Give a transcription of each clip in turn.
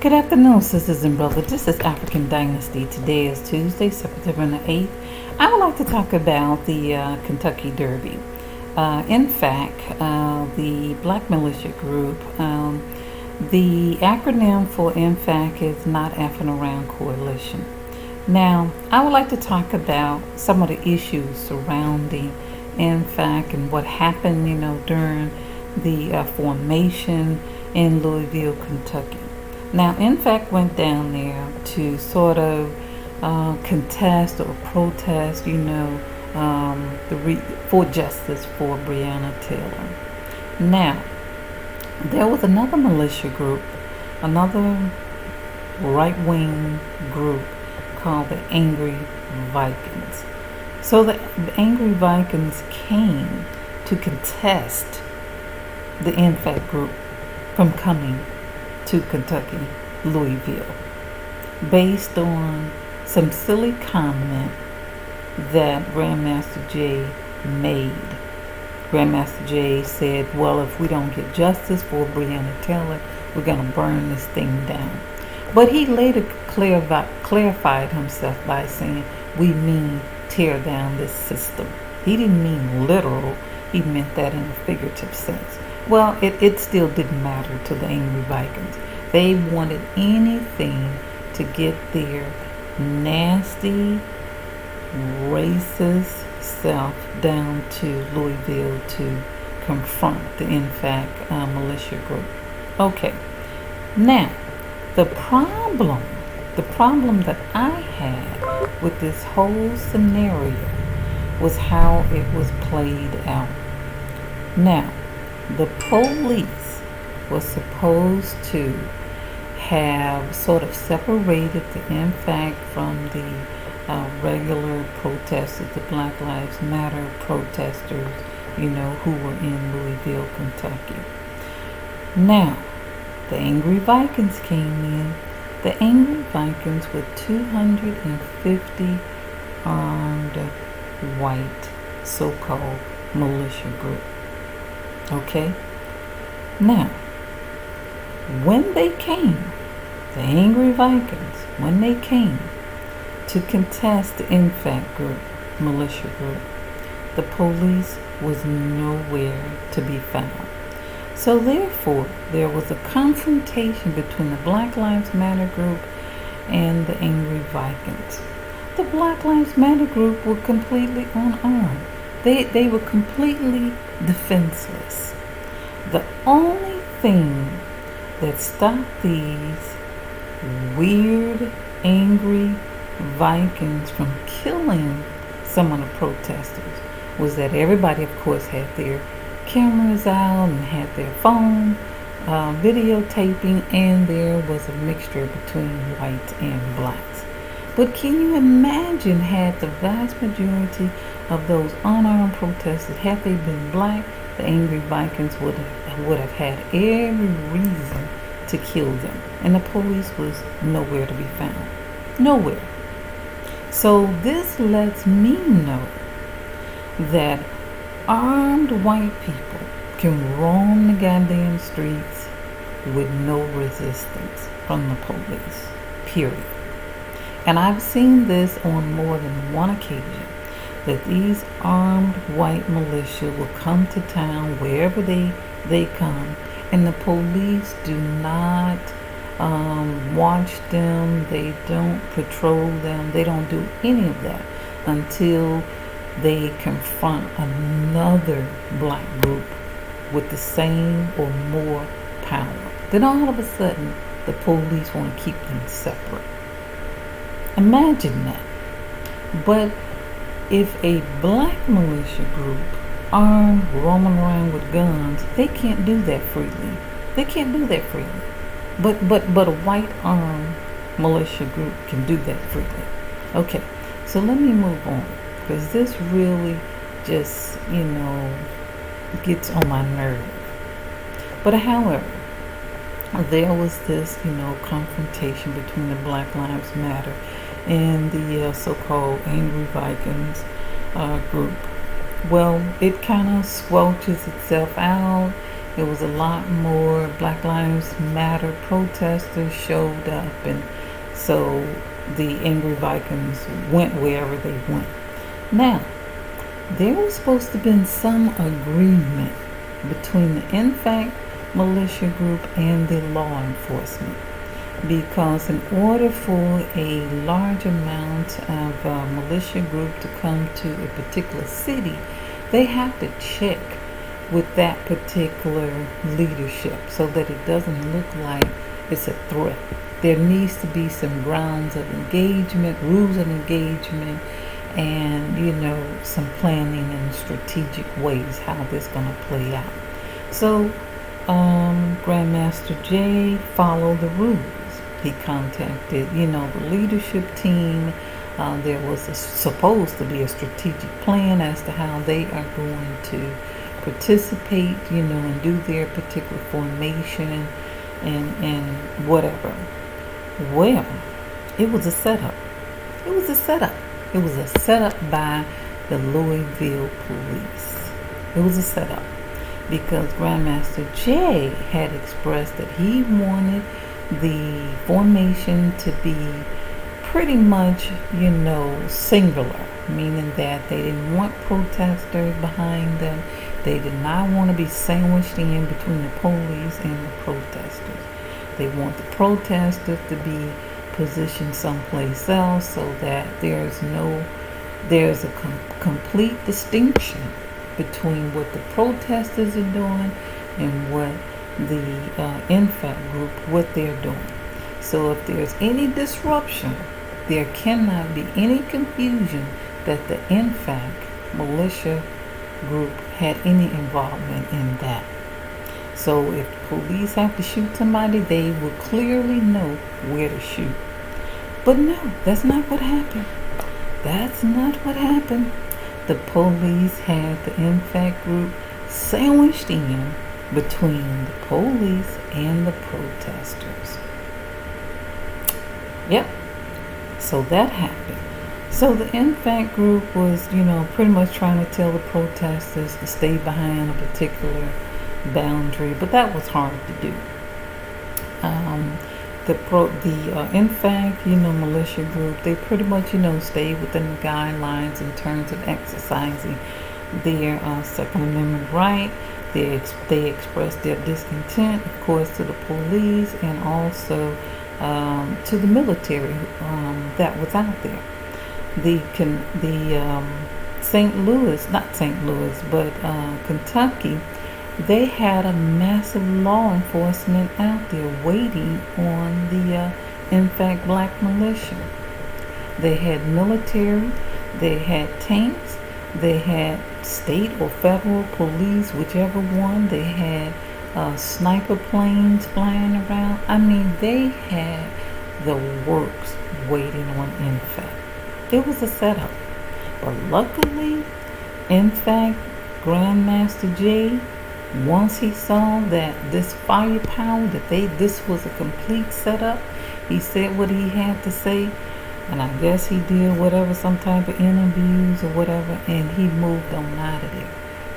Good afternoon, sisters and brothers. This is African Dynasty. Today is Tuesday, September the 8th. I would like to talk about the Kentucky Derby. Nfac, the Black Militia Group, the acronym for Nfac is Not Effing Around Coalition. Now, I would like to talk about some of the issues surrounding Nfac and what happened, during the formation in Loiusville, Kentucky. Now, Nfac went down there to sort of contest or protest, for justice for Breonna Taylor. Now, there was another militia group, another right-wing group called the Angry Vikings. So the Angry Vikings came to contest the Nfac group from coming to Kentucky, Loiusville, based on some silly comment that Grandmaster Jay made. Grandmaster Jay said, well, if we don't get justice for Breonna Taylor, we're going to burn this thing down. But he later clarified himself by saying, we mean tear down this system. He didn't mean literal, he meant that in a figurative sense. Well, it still didn't matter to the Angry Vikings. They wanted anything to get their nasty, racist self down to Loiusville to confront the Nfac militia group. Okay, now the problem that I had with this whole scenario was how it was played out. Now, the police was supposed to have sort of separated the Nfac from the regular protesters, the Black Lives Matter protesters, who were in Loiusville, Kentucky. Now, the Angry Vikings came in. The Angry Vikings were 250 armed white so-called militia group. Okay? Now, when they came, the Angry Vikings, when they came to contest the Nfac group, militia group, the police was nowhere to be found. So therefore, there was a confrontation between the Black Lives Matter group and the Angry Vikings. The Black Lives Matter group were completely unarmed. They were completely defenseless. The only thing that stopped these weird, angry Vikings from killing some of the protesters was that everybody, of course, had their cameras out and had their phone videotaping, and there was a mixture between whites and blacks. But can you imagine, had the vast majority of those unarmed protesters, had they been black, the Angry Vikings would have had every reason to kill them, and the police was nowhere to be found. Nowhere. So this lets me know that armed white people can roam the goddamn streets with no resistance from the police, period. And I've seen this on more than one occasion, that these armed white militia will come to town wherever they come, and the police do not watch them, they don't patrol them, they don't do any of that until they confront another black group with the same or more power. Then all of a sudden, the police want to keep them separate. Imagine that. But if a black militia group, armed, roaming around with guns, they can't do that freely. They can't do that freely. But a white armed militia group can do that freely. Okay, so let me move on, because this really just, gets on my nerve. But however, there was this, confrontation between the Black Lives Matter and the so-called Angry Vikings group. Well, it kind of squelches itself out, It was a lot more Black Lives Matter protesters showed up, and so the Angry Vikings went wherever they went. Now, there was supposed to have been some agreement between the Nfac militia group and the law enforcement, because in order for a large amount of militia group to come to a particular city, they have to check with that particular leadership so that it doesn't look like it's a threat. There needs to be some grounds of engagement, rules of engagement, and some planning and strategic ways how this is going to play out. So Grandmaster Jay followed the rules. He contacted the leadership team. There was supposed to be a strategic plan as to how they are going to participate, and do their particular formation and whatever. Well, it was a setup. It was a setup by the Loiusville police. It was a setup because Grandmaster Jay had expressed that he wanted the formation to be pretty much, singular, meaning that they didn't want protesters behind them. They did not want to be sandwiched in between the police and the protesters. They want the protesters to be positioned someplace else so that there's a complete distinction between what the protesters are doing and what the Nfac group, what they're doing. So if there's any disruption, there cannot be any confusion that the Nfac militia group had any involvement in that. So if police have to shoot somebody, they will clearly know where to shoot. But no, that's not what happened. That's not what happened. The police had the Nfac group sandwiched in between the police and the protesters. Yep. So that happened. So the Nfac group was, pretty much trying to tell the protesters to stay behind a particular boundary, but that was hard to do. The Nfac, militia group, they pretty much, stayed within the guidelines in terms of exercising their Second Amendment right. They expressed their discontent, of course, to the police and also to the military that was out there. Kentucky, they had a massive law enforcement out there waiting on the Nfac black militia. They had military, they had tanks, they had state or federal police, whichever one. They had sniper planes flying around. I mean, they had the works waiting on Nfac. It was a setup. But luckily, Nfac Grandmaster Jay, once he saw that this firepower, this was a complete setup, he said what he had to say, and I guess he did some type of interviews or whatever, and he moved on out of there.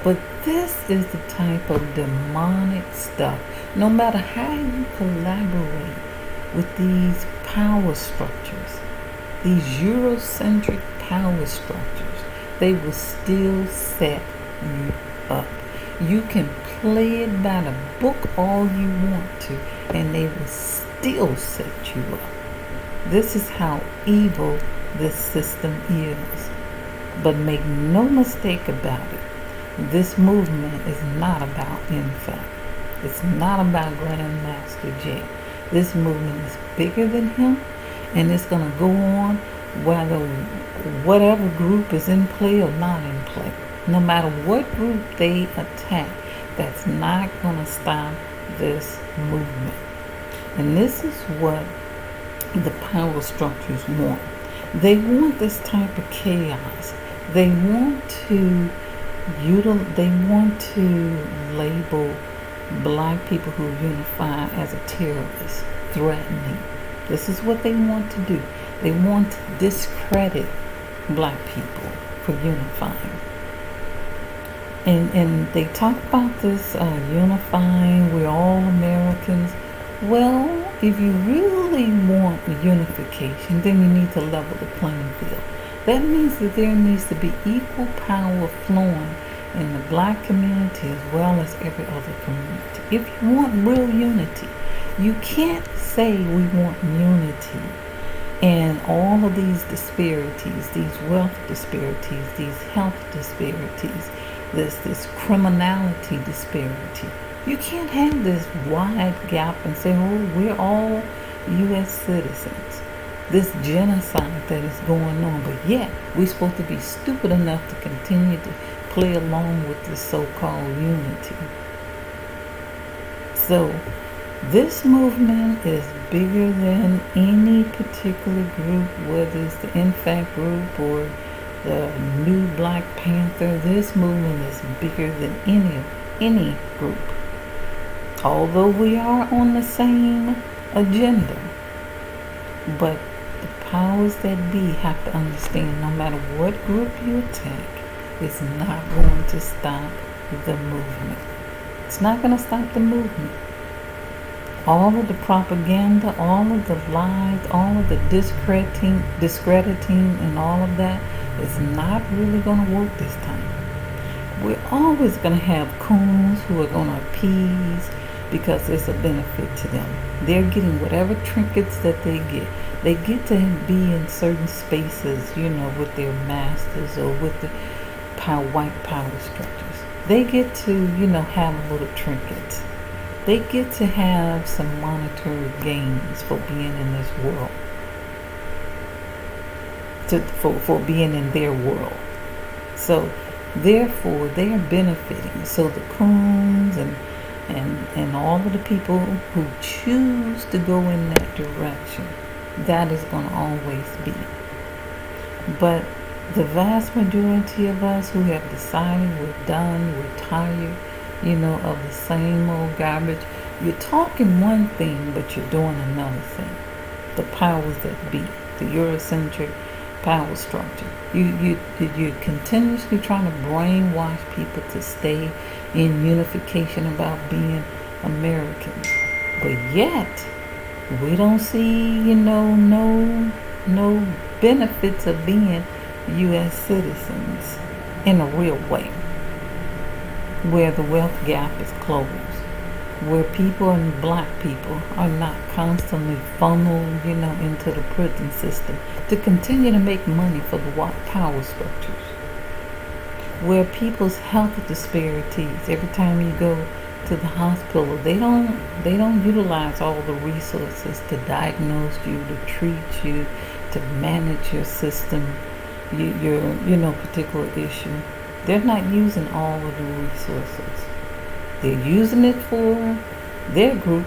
But this is the type of demonic stuff. No matter how you collaborate with these power structures, these Eurocentric power structures, they will still set you up. You can play it by the book all you want to, and they will still set you up. This is how evil this system is. But make no mistake about it, this movement is not about Nfac. It's not about Grandmaster Jay. This movement is bigger than him, and it's going to go on whether whatever group is in play or not in play. No matter what group they attack, that's not going to stop this movement. And this is what the power structures want. They want this type of chaos. They want to label black people who unify as a terrorist, threatening. This is what they want to do. They want to discredit black people for unifying. And they talk about this unifying, we're all Americans. Well, if you really want unification, then you need to level the playing field. That means that there needs to be equal power flowing in the black community as well as every other community. If you want real unity, you can't say we want unity and all of these disparities, these wealth disparities, these health disparities, this criminality disparity. You can't have this wide gap and say, oh, we're all U.S. citizens. This genocide that is going on, but yet we're supposed to be stupid enough to continue to play along with this so-called unity. So this movement is bigger than any particular group, whether it's the Nfac group or the New Black Panther. This movement is bigger than any group. Although we are on the same agenda, but the powers that be have to understand no matter what group you attack, it's not going to stop the movement. It's not going to stop the movement. All of the propaganda, all of the lies, all of the discrediting and all of that is not really going to work this time. We're always going to have coons who are going to appease because it's a benefit to them. They're getting whatever trinkets that they get. They get to be in certain spaces, with their masters or with the white power structures. They get to, have little trinkets. They get to have some monetary gains for being in this world, for being in their world. So therefore they are benefiting. So the coons and all of the people who choose to go in that direction, that is going to always be. But the vast majority of us who have decided we're done, we're tired, of the same old garbage. You're talking one thing, but you're doing another thing. The powers that be, the Eurocentric power structure. You're continuously trying to brainwash people to stay in unification about being Americans. But yet, we don't see, no benefits of being U.S. citizens in a real way, where the wealth gap is closed, where people and black people are not constantly funneled, into the prison system to continue to make money for the white power structures, where people's health disparities, every time you go to the hospital, they don't utilize all the resources to diagnose you, to treat you, to manage your system, your particular issue. They're not using all of the resources. They're using it for their group.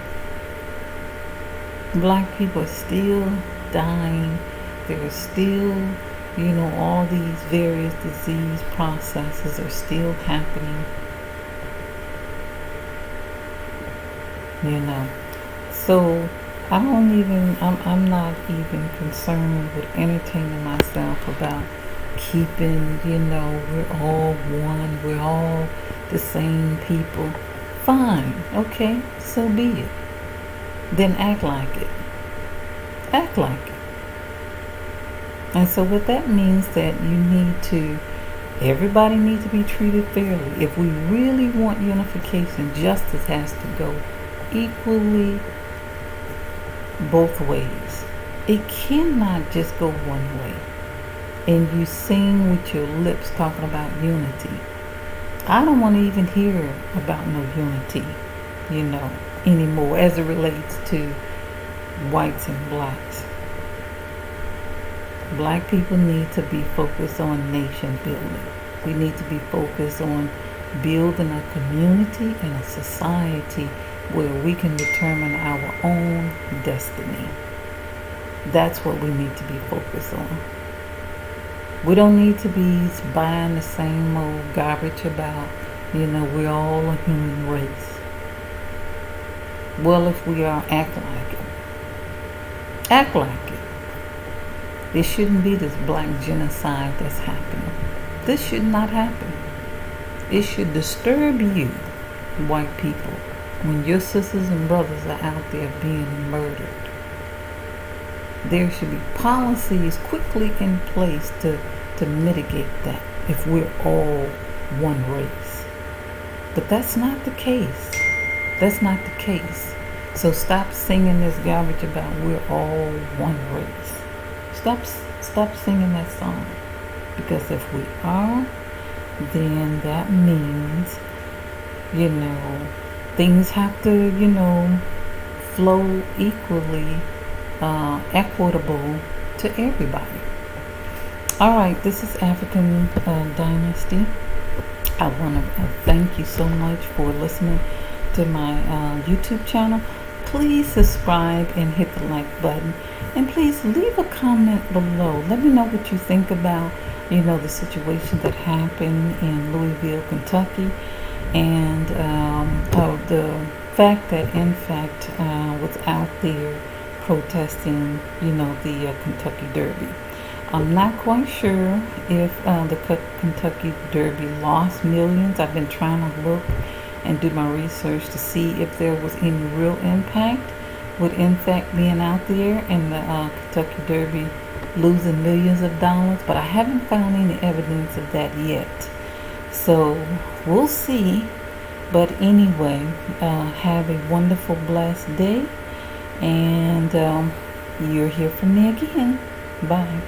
Black people are still dying. There are still, all these various disease processes are still happening. So I'm not even concerned with entertaining myself about keeping, we're all one, we're all the same people. Fine, okay, so be it. Then act like it. Act like it. And so what that means that everybody needs to be treated fairly. If we really want unification, justice has to go equally both ways. It cannot just go one way. And you sing with your lips talking about unity. I don't want to even hear about no unity, anymore as it relates to whites and blacks. Black people need to be focused on nation building. We need to be focused on building a community and a society where we can determine our own destiny. That's what we need to be focused on. We don't need to be buying the same old garbage about, we're all a human race. Well, if we are, act like it. Act like it. There shouldn't be this black genocide that's happening. This should not happen. it should disturb you, white people, when your sisters and brothers are out there being murdered. There should be policies quickly in place to mitigate that if we're all one race. But that's not the case. That's not the case. So stop singing this garbage about we're all one race. Stop singing that song. Because if we are, then that means, things have to, flow equally, equitable to everybody. All right, this is African Dynasty. I want to thank you so much for listening to my YouTube channel. Please subscribe and hit the like button. And please leave a comment below. Let me know what you think about, the situation that happened in Loiusville, Kentucky. And the fact that Nfac was out there protesting, the Kentucky Derby. I'm not quite sure if the Kentucky Derby lost millions. I've been trying to look and do my research to see if there was any real impact with Nfac being out there and the Kentucky Derby losing millions of dollars, but I haven't found any evidence of that yet. So we'll see. But anyway, have a wonderful, blessed day, and you'll hear from me again. Bye.